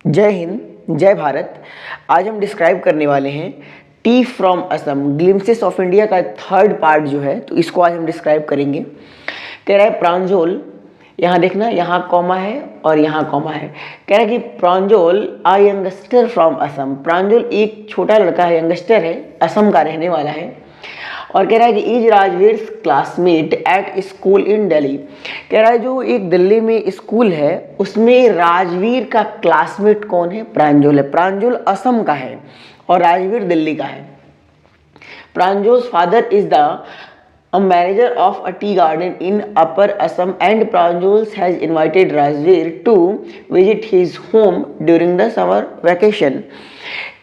जय हिंद, जय भारत। आज हम डिस्क्राइब करने वाले हैं T from Assam, glimpses of India का थर्ड पार्ट जो है, तो इसको आज हम डिस्क्राइब करेंगे। कह रहा है प्रांजोल, यहाँ देखना, यहाँ कॉमा है और यहाँ कॉमा है। कह रहा है कि प्रांजोल आ यंगस्टर फ्रॉम असम। प्रांजोल एक छोटा लड़का है, यंगस्टर है, असम का रहने वाला है। और कह रहा है कि is Rajveer classmate at school इन दिल्ली। कह रहा है जो एक दिल्ली में स्कूल है उसमें राजवीर का क्लासमेट कौन है? प्रांजोल है। प्रांजोल असम का है और राजवीर दिल्ली का है। Pranjol's father is the a manager of a tea garden in Upper Assam, and Pranjols has invited Rajveer to visit his home during the summer vacation।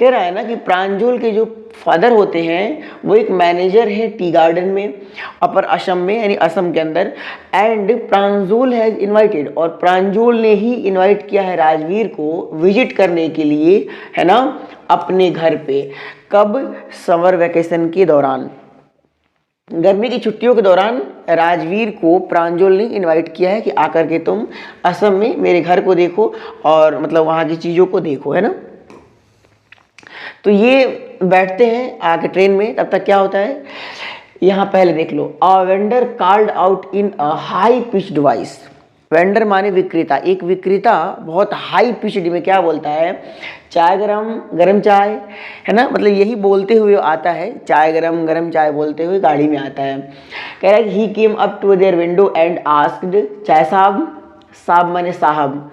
कह रहा है ना कि प्रांजोल के जो फादर होते हैं वो एक मैनेजर है टी गार्डन में, अपर असम में, यानी असम के अंदर। एंड प्रांजोल हैज इनवाइटेड, और प्रांजोल ने ही इनवाइट किया है राजवीर को विजिट करने के लिए, है ना, अपने घर पे। कब? समर वैकेशन के दौरान, गर्मी की छुट्टियों के दौरान राजवीर को प्रांजोल ने इनवाइट किया है कि आकर के तुम असम में मेरे घर को देखो और मतलब वहाँ की चीज़ों को देखो, है ना। तो ये बैठते हैं आके ट्रेन में। तब तक क्या होता है, यहाँ पहले देख लो। A vendor called out in a high pitched voice. Vendor माने विक्रेता। एक विक्रेता बहुत हाई पिच्ड में क्या बोलता है? चाय गरम, गरम चाय, है ना, मतलब यही बोलते हुए आता है, चाय गरम, गरम चाय बोलते हुए गाड़ी में आता है। कह रहा है he came up to their window and asked, chai sahab, साहब माने साहब।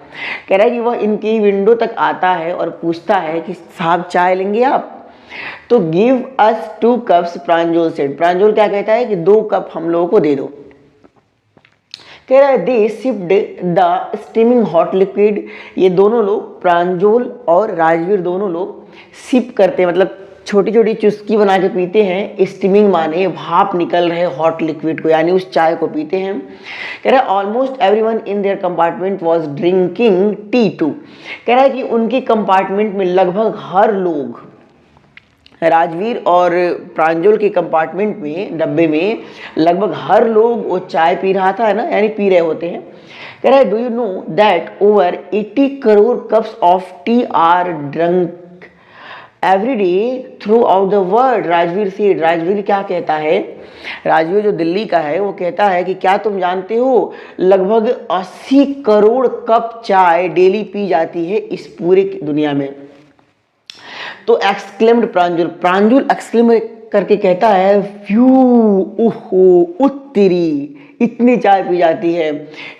कह रहा है कि वह इनकी विंडो तक आता है और पूछता है कि साहब चाय लेंगे आप? तो give us 2 cups, Pranjol said. Pranjol क्या कहता है कि 2 कप हम लोगों को दे दो। कह रहा है they sipped the steaming hot liquid. ये दोनों लोग, प्रांजोल और राजवीर दोनों लोग सिप करते हैं, मतलब छोटी छोटी चुस्की बना के पीते हैं। स्टीमिंग माने भाप निकल रहे हॉट लिक्विड को, यानी उस चाय को पीते हैं। कह रहा है almost everyone in their compartment was drinking tea too. कह रहा है कि उनके कंपार्टमेंट में लगभग हर लोग, राजवीर और प्रांजोल के कंपार्टमेंट में, डब्बे में लगभग हर लोग वो चाय पी रहा था, है ना, यानी पी रहे होते हैं। कह रहा है do you know that over 80 crore cups of T R drunk every day through out the world. Rajveer से, राजवीर क्या कहता है, राजवीर जो दिल्ली का है वो कहता है कि क्या तुम जानते हो लगभग 80 करोड़ कप चाय डेली पी जाती है इस पूरे दुनिया में। तो एक्सक्लेम्ड प्रांजोल, प्रांजोल एक्सक्लेम करके कहता है फ्यू, ओहो, उत्तरी, इतनी चाय पी जाती है।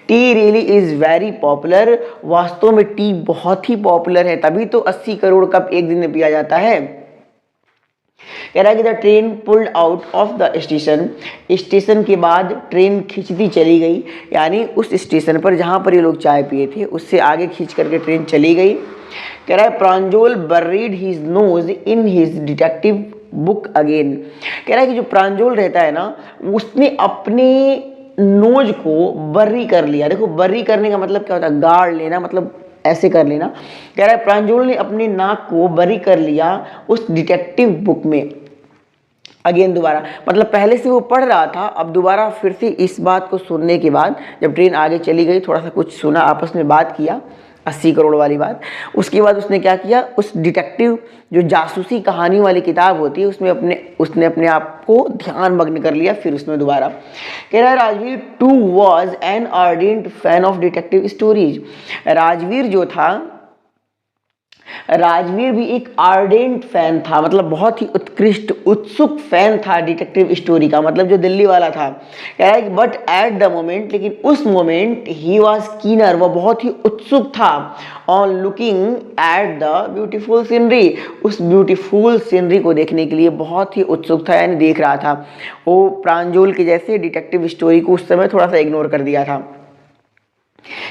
T really is very popular. वास्तव में टी बहुत ही पॉपुलर है, तभी तो 80 करोड़ कप एक दिन में पिया जाता है। कह रहा है कि the train pulled out of the station. Station के बाद ट्रेन खिंचती चली गई, यानी उस स्टेशन पर जहाँ पर ये लोग चाय पिए थे उससे आगे खींच करके ट्रेन चली गई। कह रहा है Pranjol buried his nose in his detective book again. कह रहा है कि जो प्रांजोल रहता है ना, उसने अपने नोज को बर्री कर लिया। देखो बर्री करने का मतलब क्या होता है? गाड़ लेना, मतलब ऐसे कर लेना। कह रहा है प्रांजोल ने अपने नाक को बरी कर लिया उस डिटेक्टिव बुक में। अगेन, दोबारा, मतलब पहले से वो पढ़ रहा था, अब दोबारा फिर से इस बात को सुनने के बाद, जब ट्रेन आगे चली गई, थोड़ा सा कुछ सुना, आपस में बात किया 80 करोड़ वाली बात। उसके बाद उसने क्या किया, उस डिटेक्टिव जो जासूसी कहानी वाली किताब होती है उसने अपने आप को ध्यान मग्न कर लिया। फिर उसमें दोबारा कह रहा है Rajveer too was an ardent fan of detective stories. Rajveer जो था, राजवीर भी एक आर्डेंट फैन था, मतलब बहुत ही उत्कृष्ट उत्सुक फैन था डिटेक्टिव स्टोरी का, मतलब जो दिल्ली वाला था। कह रहा है कि बट एट द मोमेंट, लेकिन उस मोमेंट, ही वॉज कीनर, वह बहुत ही उत्सुक था, on looking at the beautiful scenery, उस ब्यूटीफुल सीनरी को देखने के लिए बहुत ही उत्सुक था, यानी देख रहा था। वो प्रांजोल के जैसे डिटेक्टिव स्टोरी को उस समय थोड़ा सा इग्नोर कर दिया था।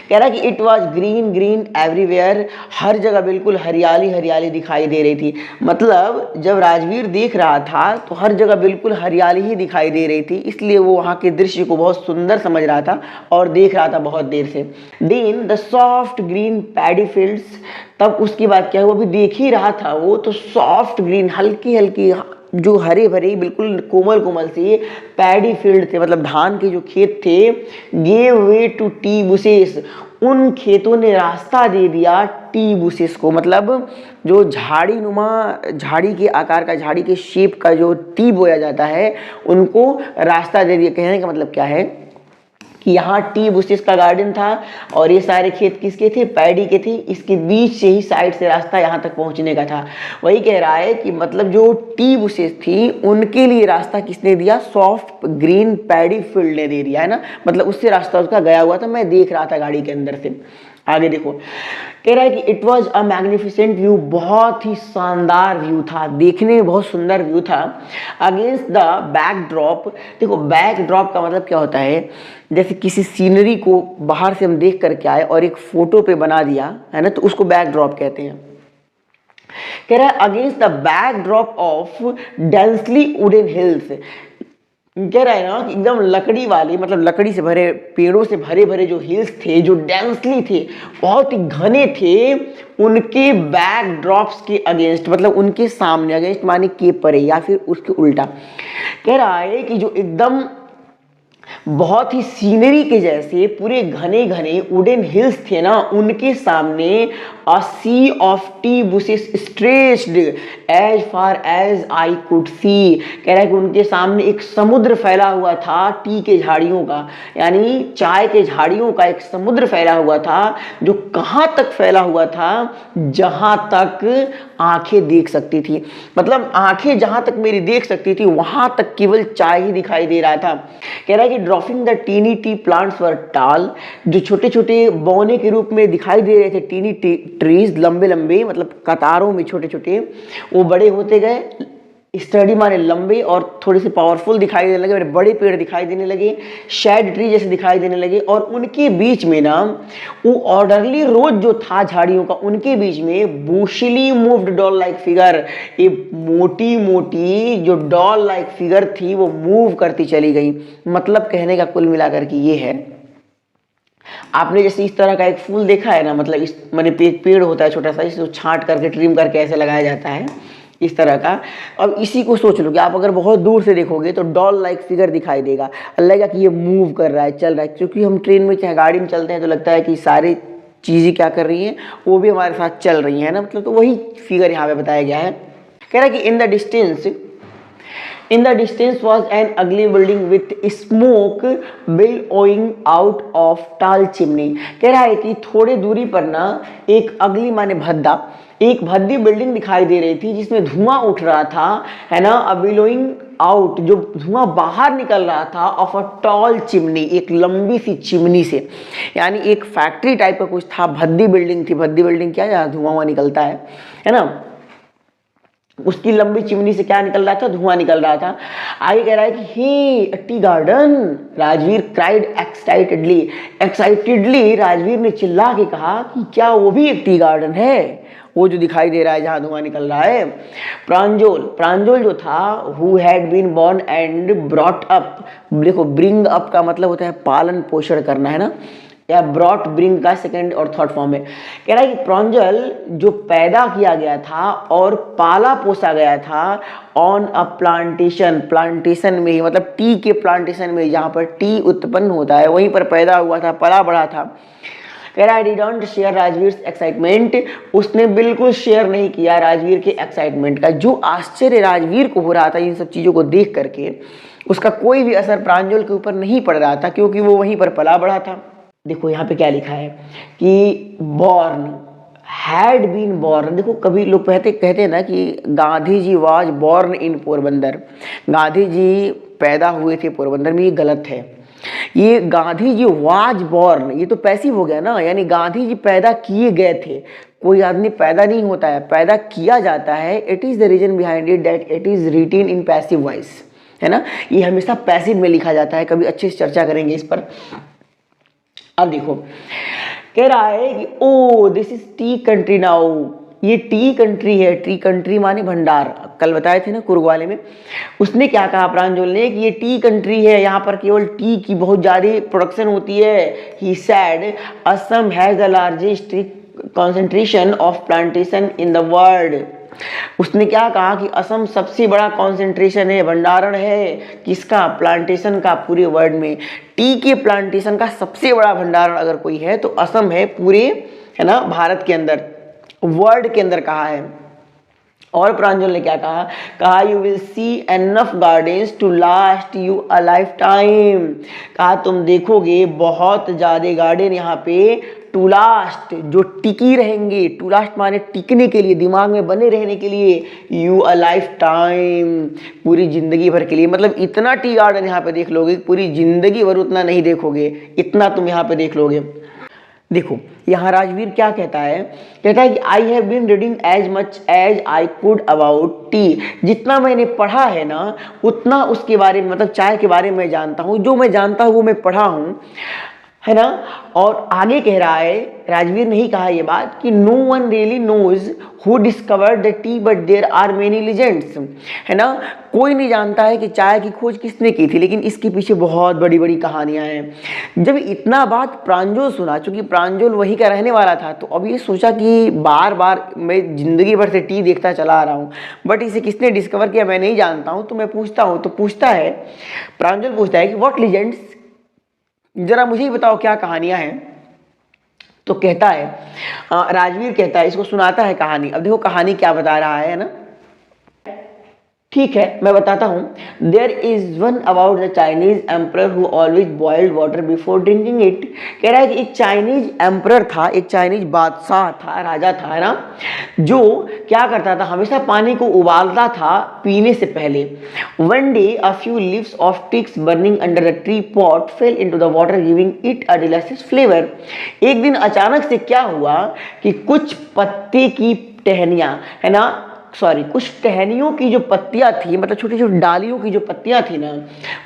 कह रहा कि it was green green everywhere, हर जगह बिल्कुल हरियाली हरियाली दिखाई दे रही थी। मतलब जब राजवीर देख रहा था तो हर जगह बिल्कुल हरियाली ही दिखाई दे रही थी, इसलिए वो वहाँ के दृश्य को बहुत सुंदर समझ रहा था और देख रहा था बहुत देर से। Then the soft green paddy fields, तब उसकी बात क्या हुआ, अभी देख ही रहा था वो, तो सॉफ्ट ग्रीन, हल्की हल्की, जो हरे भरे बिल्कुल कोमल कोमल से पैडी फील्ड थे, मतलब धान के जो खेत थे, gave way to tea bushes, उन खेतों ने रास्ता दे दिया टी बुशेस को, मतलब जो झाड़ी नुमा, झाड़ी के आकार का, झाड़ी के शेप का जो टी बोया जाता है उनको रास्ता दे दिया। कहने का मतलब क्या है कि यहाँ टी बुशेस का गार्डन था और ये सारे खेत किसके थे, पैडी के थे, इसके बीच से ही साइड से रास्ता यहाँ तक पहुँचने का था। वही कह रहा है कि मतलब जो टी बुशेस थी उनके लिए रास्ता किसने दिया, सॉफ्ट ग्रीन पैडी फील्ड ने दे दिया है ना, मतलब उससे रास्ता उसका गया हुआ था, मैं देख रहा था गाड़ी के अंदर से। आगे देखो, कह रहा है कि it was a magnificent view, बहुत ही शानदार व्यू था, देखने में बहुत सुंदर व्यू था। अगेंस्ट द बैकड्रॉप, देखो बैकड्रॉप का मतलब क्या होता है, जैसे किसी सीनरी को बाहर से हम देख करके आए और एक फोटो पे बना दिया है ना, तो उसको बैकड्रॉप कहते हैं। कह रहा है against the backdrop of densely wooden hills, कह रहा है ना कि एकदम लकड़ी वाली, मतलब लकड़ी से भरे, पेड़ों से भरे भरे जो हिल्स थे, जो डेंसली थे, बहुत ही घने थे, उनके बैकड्रॉप्स के अगेंस्ट, मतलब उनके सामने, अगेंस्ट माने के परे या फिर उसके उल्टा। कह रहा है कि जो एकदम बहुत ही सीनरी के जैसे पूरे घने घने वुडन हिल्स थे ना, उनके सामने a sea of tea bushes stretched as far as I could see, कह रहा है कि उनके सामने एक समुद्र फैला हुआ था टी के झाड़ियों का, यानी चाय के झाड़ियों का एक समुद्र फैला हुआ था, जो कहाँ तक फैला हुआ था, जहाँ तक आंखें देख सकती थी, मतलब आंखें जहाँ तक मेरी देख सकती थी वहाँ तक केवल चाय ही दिखाई दे रहा था। कह रहा है कि dropping the tiny tea plants were tall, जो छोटे छोटे बौने के रूप में दिखाई दे रहे थे टीनी ट्रीज, लंबे लंबे, मतलब कतारों में छोटे छोटे, वो बड़े होते गए, स्टडी माने लंबे और थोड़े से पावरफुल दिखाई देने लगे, बड़े पेड़ दिखाई देने लगे, शेड ट्री जैसे दिखाई देने लगे, और उनके बीच में ना वो ऑर्डरली रोज जो था झाड़ियों का, उनके बीच में बुशली मूव्ड डॉल लाइक फिगर, ये मोटी मोटी जो डॉल लाइक फिगर थी वो मूव करती चली गई। मतलब कहने का कुल मिलाकर के ये है, आपने जैसे इस तरह का एक फूल देखा है ना, मतलब इस माने पेड़ होता है छोटा सा, इसको छांट करके ट्रिम करके ऐसे लगाया जाता है, इस तरह का। अब इसी को सोच लो कि आप अगर बहुत दूर से देखोगे तो डॉल लाइक फिगर दिखाई देगा, लगेगा कि ये मूव कर रहा है, चल रहा है, क्योंकि हम ट्रेन में चाहे गाड़ी में चलते हैं तो लगता है कि सारी चीज़ें क्या कर रही हैं, वो भी हमारे साथ चल रही हैं ना, मतलब तो वही फिगर यहाँ पे बताया गया है। कह रहा है कि in the distance was an ugly building with smoke billowing out of tall chimney। कह रहा है कि थोड़े दूरी पर ना एक अगली माने भद्दा, एक भद्दी बिल्डिंग दिखाई दे रही थी जिसमें धुआं उठ रहा था, है ना, बिलोइंग आउट, जो धुआं बाहर निकल रहा था, ऑफ अ टॉल चिमनी, एक लंबी सी चिमनी से, यानी एक फैक्ट्री टाइप का कुछ था, भद्दी बिल्डिंग थी। भद्दी बिल्डिंग क्या है, जहाँ धुआं निकलता है ना, उसकी लंबी चिमनी से क्या निकल रहा था, धुआं निकल रहा था। आगे कह रहा है कि hey tea garden, Rajveer cried excitedly Rajveer ने चिल्ला के कहा कि क्या वो भी एक टी गार्डन है, वो जो दिखाई दे रहा है जहां धुआं निकल रहा है। प्रांजोल जो था, who had been born and brought up, देखो ब्रिंग अप का मतलब होता है पालन पोषण करना, है ना, या ब्रॉट ब्रिंग का सेकंड और थर्ड फॉर्म में। कह रहा है कि प्रांजल जो पैदा किया गया था और पाला पोसा गया था ऑन अ प्लांटेशन में ही, मतलब टी के प्लांटेशन में, जहाँ पर टी उत्पन्न होता है वहीं पर पैदा हुआ था, पला बढ़ा था। कह रहा है डिडंट शेयर राजवीर एक्साइटमेंट, उसने बिल्कुल शेयर नहीं किया राजवीर के एक्साइटमेंट का। जो आश्चर्य राजवीर को हो रहा था इन सब चीज़ों को देख करके, उसका कोई भी असर प्रांजल के ऊपर नहीं पड़ रहा था, क्योंकि वो वहीं पर पला बढ़ा था। देखो यहाँ पे क्या लिखा है कि बॉर्न, हैड बीन बॉर्न। देखो कभी लोग कहते हैं ना कि Gandhi ji was born in Porbandar, Gandhi ji पैदा हुए थे पोरबंदर में, ये गलत है। ये गांधी जी वाज बॉर्न, ये तो पैसिव हो गया ना, यानी गांधी जी पैदा किए गए थे। कोई आदमी पैदा नहीं होता है, पैदा किया जाता है। It is the reason behind it that it is written in passive voice, है ना, ये हमेशा पैसिव में लिखा जाता है। कभी अच्छे से चर्चा करेंगे इस पर। अब देखो कह रहा है कि oh this is tea country now, ये टी कंट्री है। टी कंट्री माने भंडार, कल बताए थे ना कुर्ग वाले में। उसने क्या कहा प्रांजल ने कि ये टी कंट्री है, यहाँ पर केवल टी की बहुत ज़्यादा प्रोडक्शन होती है। He said Assam has the largest concentration of plantation in the world. उसने क्या कहा कि असम सबसे बड़ा कॉन्सेंट्रेशन है, भंडारण है किसका, प्लांटेशन का, पूरे वर्ल्ड में। टी के प्लांटेशन का सबसे बड़ा भंडारण अगर कोई है तो असम है, पूरे, है ना, भारत के अंदर। वर्ड के अंदर कहा है। और प्रांजल ने क्या कहा, कहा you will see enough gardens to last you a lifetime, कहा तुम देखोगे बहुत ज़्यादा गार्डन यहाँ पे टू लास्ट, जो टिकी रहेंगे, टू लास्ट माने टिकने के लिए, दिमाग में बने रहने के लिए, यू अ लाइफ टाइम, पूरी ज़िंदगी भर के लिए। मतलब इतना टी गार्डन यहाँ पे देख लोगे, पूरी ज़िंदगी भर उतना नहीं देखोगे, इतना तुम यहाँ पे देख लोगे। देखो यहाँ राजवीर क्या कहता है, कहता है कि I have been reading as much as I could about tea, जितना मैंने पढ़ा है ना उतना उसके बारे में, मतलब चाय के बारे में जानता हूँ, जो मैं जानता हूँ वो मैं पढ़ा हूँ, है ना। और आगे कह रहा है, राजवीर ने ही कहा ये बात कि no one really knows who discovered the tea but there are many legends, है ना। कोई नहीं जानता है कि चाय की खोज किसने की थी, लेकिन इसके पीछे बहुत बड़ी बड़ी कहानियां हैं। जब इतना बात प्रांजल सुना, चूंकि प्रांजल वही का रहने वाला था, तो अब ये सोचा कि बार बार मैं जिंदगी भर से टी देखता चला आ रहा हूँ, बट इसे किसने डिस्कवर किया मैं नहीं जानता हूँ, तो मैं पूछता हूँ। तो पूछता है, प्रांजल पूछता है कि व्हाट लीजेंड्स, जरा मुझे ही बताओ क्या कहानियां हैं। तो कहता है, राजवीर कहता है, इसको सुनाता है कहानी। अब देखो कहानी क्या बता रहा है ना, ठीक है मैं बताता हूँ। There is one about the Chinese emperor who always boiled water before drinking it, कह रहा है कि एक चाइनीज एम्परर था, एक चाइनीज बादशाह था, राजा था, है ना, जो क्या करता था, हमेशा पानी को उबालता था पीने से पहले। One day a few leaves of twigs burning under the tree pot fell into the water giving it a delicious flavour. एक दिन अचानक से क्या हुआ कि कुछ पत्ते की टहनियाँ, है ना, सॉरी कुछ टहनियों की जो पत्तियां थी, मतलब छोटी छोटी डालियों की जो पत्तियां थी ना,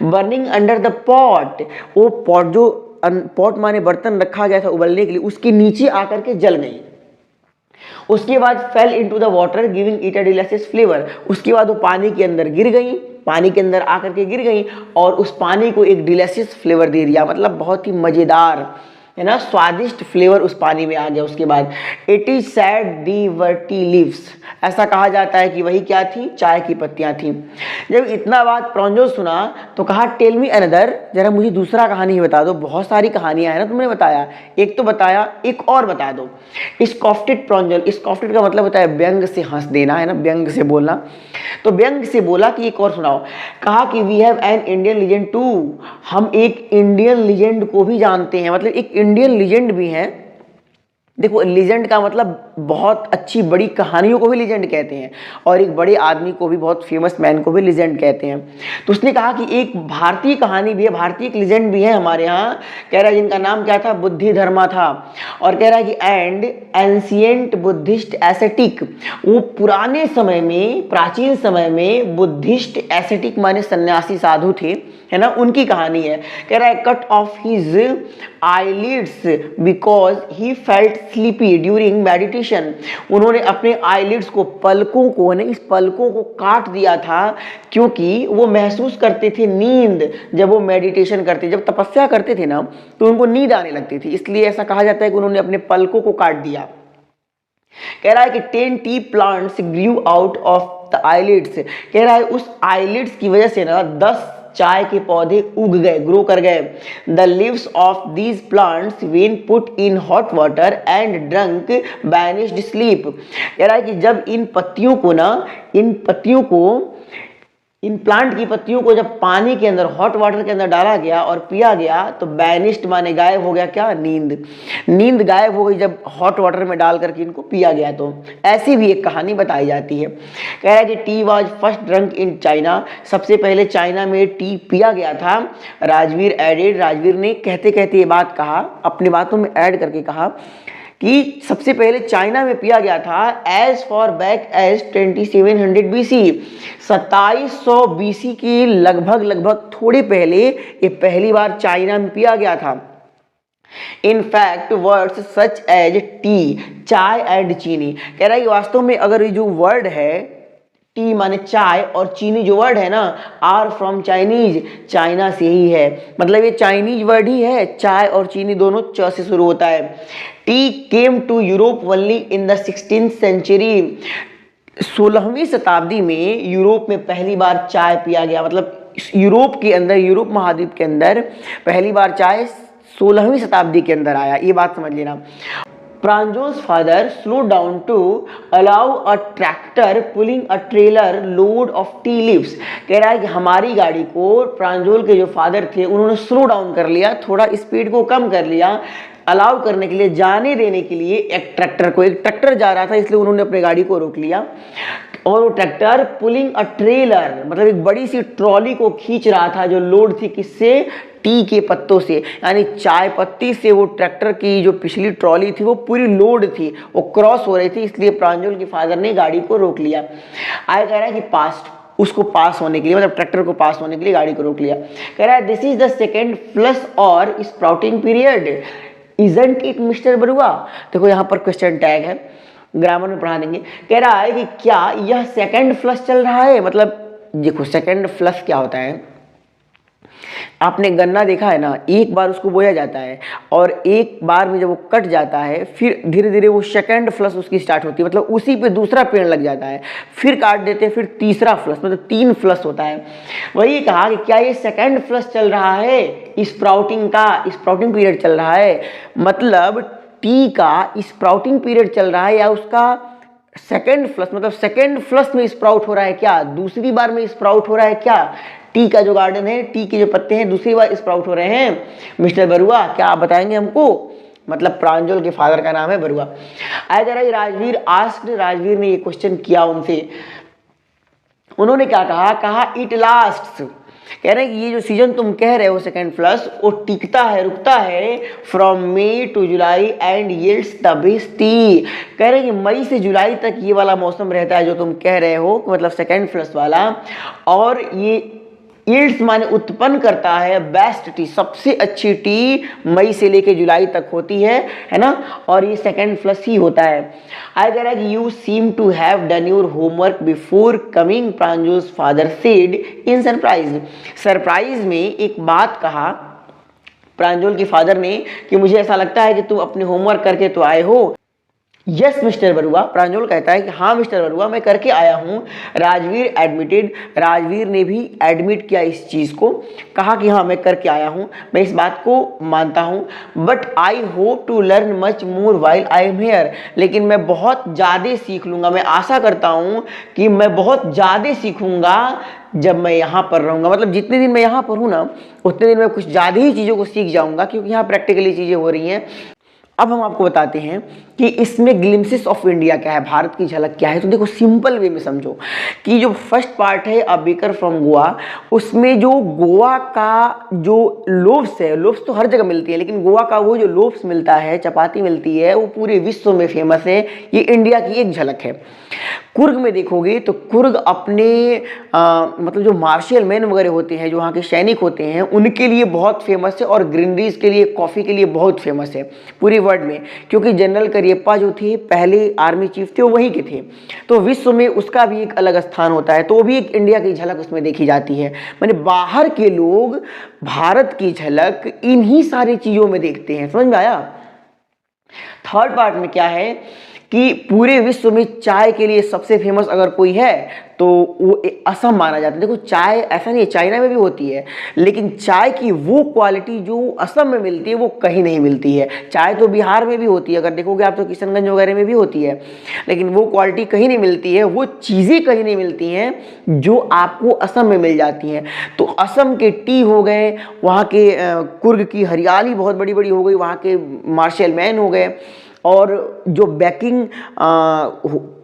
बर्निंग अंडर द पॉट, वो पॉट जो पॉट माने बर्तन रखा गया था उबलने के लिए, उसके नीचे आकर के जल गई। उसके बाद fail into the water giving it a delicious flavour, उसके बाद वो पानी के अंदर गिर गई, पानी के अंदर आकर के गिर गई और उस पानी को एक डिलीशियस फ्लेवर दे दिया, मतलब बहुत ही मजेदार, है ना, स्वादिष्ट फ्लेवर उस पानी में आ गया। उसके बाद it is sad the were tea leaves, ऐसा कहा जाता है कि वही क्या थी, चाय की पत्तियां थी। जब इतना बात प्रांजल सुना तो कहा टेल मी अनदर, जरा मुझे दूसरा कहानी ही बता दो, बहुत सारी कहानियां हैं ना, तुमने बताया, एक तो बताया, एक और बता दो। स्कॉफ्टेड प्रांजल, स्कॉफ्टेड का मतलब होता है व्यंग से हंस देना, है ना, व्यंग से बोलना। तो व्यंग से बोला कि एक और सुनाओ। कहा कि we have an Indian legend too, हम एक इंडियन लीजेंड को भी जानते हैं, मतलब एक इंडियन लीजेंड भी हैं। देखो लीजेंड का मतलब बहुत अच्छी बड़ी कहानियों को भी लीजेंड कहते हैं, और एक बड़े आदमी को भी, बहुत फेमस मैन को भी लीजेंड कहते हैं। तो उसने कहा कि एक भारतीय कहानी भी है, भारतीय एक लीजेंड भी है हमारे यहाँ, कह रहा है जिनका नाम क्या था, बुद्धि धर्मा था। और कह रहा है कि एंड एंशियंट बुद्धिस्ट एसेटिक, वो पुराने समय में, प्राचीन समय में बुद्धिस्ट एसेटिक माने सन्यासी साधु थे, है ना, उनकी कहानी है। कह रहा है cut off his eyelids because he felt sleepy during meditation, उन्होंने अपने आईलिड्स को, पलकों को, इस पलकों को काट दिया था क्योंकि वो महसूस करते थे नींद, जब वो मेडिटेशन करते, जब तपस्या करते थे ना, तो उनको नींद आने लगती थी, इसलिए ऐसा कहा जाता है कि उन्होंने अपने पलकों को काट दिया। कह रहा है कि 10 T plants Guru out of the eyelids, कह रहा है उस आईलिड्स की वजह से ना 10 चाय के पौधे उग गए, ग्रो कर गए। The leaves of these plants when put in hot water and drunk banished sleep, कह रहा है कि जब इन पत्तियों को ना, इन प्लांट की पत्तियों को जब पानी के अंदर, हॉट वाटर के अंदर डाला गया और पिया गया, तो बैनिश्ड माने गायब हो गया क्या, नींद गायब हो गई जब हॉट वाटर में डाल करके इनको पिया गया। तो ऐसी भी एक कहानी बताई जाती है। कह रहा है कि tea was first drunk in China, सबसे पहले चाइना में टी पिया गया था। राजवीर एडेड, राजवीर ने कहते कहते ये बात कहा, अपनी बातों में ऐड करके कहा कि सबसे पहले चाइना में पिया गया था as far back as 2700 BC, 2700 BC की लगभग थोड़े पहले ये पहली बार चाइना में पिया गया था। In fact words such as tea, chai and chini, कह रहा है वास्तव में अगर ये जो वर्ड है टी माने चाय और चीनी जो वर्ड है ना, आर फ्रॉम चाइनीज, चाइना से ही है, मतलब ये चाइनीज वर्ड ही है, चाय और चीनी दोनों च से शुरू होता है। Tea came to Europe only in the 16th century, 16वीं शताब्दी में यूरोप में पहली बार चाय पिया गया, मतलब यूरोप के अंदर, यूरोप महाद्वीप के अंदर पहली बार चाय 16वीं शताब्दी के अंदर आया, ये बात समझ लेना। Pranjol's father slow down to allow a tractor pulling a trailer load of tea leaves. कह रहा है कि हमारी गाड़ी को प्रांजोल के जो फादर थे उन्होंने स्लो डाउन कर लिया, थोड़ा स्पीड को कम कर लिया, अलाउ करने के लिए, जाने देने के लिए एक ट्रैक्टर जा रहा था इसलिए उन्होंने अपनी गाड़ी को रोक लिया। और वो ट्रैक्टर पुलिंग अ ट्रेलर मतलब एक बड़ी सी ट्रॉली को खींच रहा था जो लोड थी किससे, टी के पत्तों से, यानी चाय पत्ती से वो ट्रैक्टर की जो पिछली ट्रॉली थी वो पूरी लोड थी, वो क्रॉस हो रही थी, इसलिए प्रांजल के फादर ने गाड़ी को रोक लिया। आगे कह रहा है कि उसको पास होने के लिए, मतलब ट्रैक्टर को पास होने के लिए गाड़ी को रोक लिया। कह रहा है this is the second flush or sprouting period isn't it mister Barua. देखो यहाँ पर क्वेश्चन टैग है, ग्रामर में पढ़ा देंगे। कह रहा है कि क्या यह सेकेंड फ्लश चल रहा है, मतलब देखो सेकेंड फ्लश क्या होता है, आपने गन्ना देखा है ना, एक बार उसको बोया जाता है और एक बार में जब वो कट जाता है फिर धीरे धीरे वो सेकेंड फ्लश उसकी स्टार्ट होती है, मतलब उसी पे दूसरा पेड़ लग जाता है, फिर काट देते हैं, फिर तीसरा फ्लश, मतलब 3 फ्लश होता है। वही कहा कि क्या ये सेकेंड फ्लश चल रहा है, स्प्राउटिंग का स्प्राउटिंग पीरियड चल रहा है, मतलब टी का स्प्राउटिंग पीरियड चल रहा है, या उसका सेकेंड फ्लश मतलब सेकेंड फ्लश में स्प्राउट हो रहा है क्या, दूसरी बार में स्प्राउट हो रहा है क्या, टी का जो गार्डन है, टी के जो पत्ते हैं दूसरी बार स्प्राउट हो रहे हैं मिस्टर बरुआ, क्या आप बताएंगे हमको। मतलब प्रांजल के फादर का नाम है बरुआ। आया जा रहा है राजवीर ने ये क्वेश्चन किया उनसे, उन्होंने क्या कहा इट लास्ट्स, कह रहे हैं कि ये जो सीजन तुम कह रहे हो सेकेंड फ्लश वो टिकता है, रुकता है from May to July and yields the best tea. कह रहे हैं कि मई से जुलाई तक ये वाला मौसम रहता है जो तुम कह रहे हो, मतलब सेकेंड फ्लश वाला, और ये यील्ड्स माने उत्पन्न करता है बेस्ट टी, सबसे अच्छी टी मई से लेके जुलाई तक होती है ना, और ये सेकेंड फ्लश ही होता है। आई कह रहा है कि you seem to have done your homework before coming, Pranjul's father said in surprise में एक बात कहा प्रांजल के फादर ने कि मुझे ऐसा लगता है कि तुम अपने होमवर्क करके तो आए हो। यस मिस्टर बरुआ, प्रांजल कहता है कि हाँ मिस्टर बरुआ मैं करके आया हूँ। राजवीर एडमिटेड, राजवीर ने भी एडमिट किया इस चीज़ को, कहा कि हाँ मैं करके आया हूँ, मैं इस बात को मानता हूँ। But I hope to learn much more while I am here, लेकिन मैं बहुत ज़्यादा सीख लूँगा, मैं आशा करता हूँ कि मैं बहुत ज़्यादा सीखूँगा जब मैं यहाँ पर रहूँगा, मतलब जितने दिन मैं यहाँ पर हूँ ना उतने दिन मैं कुछ ज़्यादा ही चीज़ों को सीख जाऊँगा, क्योंकि यहाँ प्रैक्टिकली चीज़ें हो रही हैं। अब हम आपको बताते हैं कि इसमें ग्लिम्सेस ऑफ इंडिया क्या है, भारत की झलक क्या है। तो देखो सिंपल वे में समझो कि जो फर्स्ट पार्ट है अ बेकर फ्रॉम गोवा, उसमें जो गोवा का जो लोव्स है, लोव्स तो हर जगह मिलती है लेकिन गोवा का वो जो लोव्स मिलता है, चपाती मिलती है, वो पूरे विश्व में फेमस है। ये इंडिया की एक झलक है। कुर्ग में देखोगे तो कुर्ग अपने मतलब जो मार्शल मैन वगैरह होते हैं, जो वहाँ के सैनिक होते हैं, उनके लिए बहुत फेमस है, और ग्रीनरीज के लिए, कॉफ़ी के लिए बहुत फेमस है पूरे वर्ल्ड में, क्योंकि जनरल करियप्पा जो थे पहले आर्मी चीफ थे वो वहीं के थे, तो विश्व में उसका भी एक अलग स्थान होता है। तो वो भी एक इंडिया की झलक उसमें देखी जाती है। मैंने बाहर के लोग भारत की झलक इन्हीं सारी चीज़ों में देखते हैं। समझ में आया। थर्ड पार्ट में क्या है कि पूरे विश्व में चाय के लिए सबसे फेमस अगर कोई है तो वो असम माना जाता है। देखो चाय ऐसा नहीं है, चाइना में भी होती है, लेकिन चाय की वो क्वालिटी जो असम में मिलती है वो कहीं नहीं मिलती है। चाय तो बिहार में भी होती है, अगर देखोगे आप तो किशनगंज वगैरह में भी होती है, लेकिन वो क्वालिटी कहीं नहीं मिलती है, वो चीज़ें कहीं नहीं मिलती हैं जो आपको असम में मिल जाती हैं। तो असम के टी हो गए, वहाँ के कुर्ग की हरियाली बहुत बड़ी बड़ी हो गई, वहाँ के मार्शल मैन हो गए, और जो बेकिंग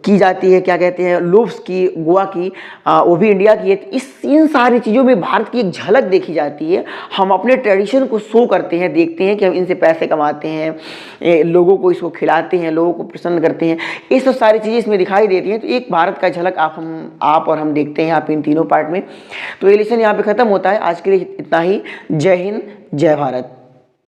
की जाती है, क्या कहते हैं, लोव्स की, गोवा की, वो भी इंडिया की है। इन सारी चीज़ों में भारत की एक झलक देखी जाती है। हम अपने ट्रेडिशन को शो करते हैं, देखते हैं कि हम इनसे पैसे कमाते हैं, लोगों को इसको खिलाते हैं, लोगों को प्रसन्न करते हैं, ये सब सारी चीज़ें इसमें दिखाई देती हैं। तो एक भारत का झलक आप और हम देखते हैं यहाँ पे इन तीनों पार्ट में। तो ये लेसन यहाँ पे ख़त्म होता है। आज के लिए इतना ही। जय हिंद, जय भारत।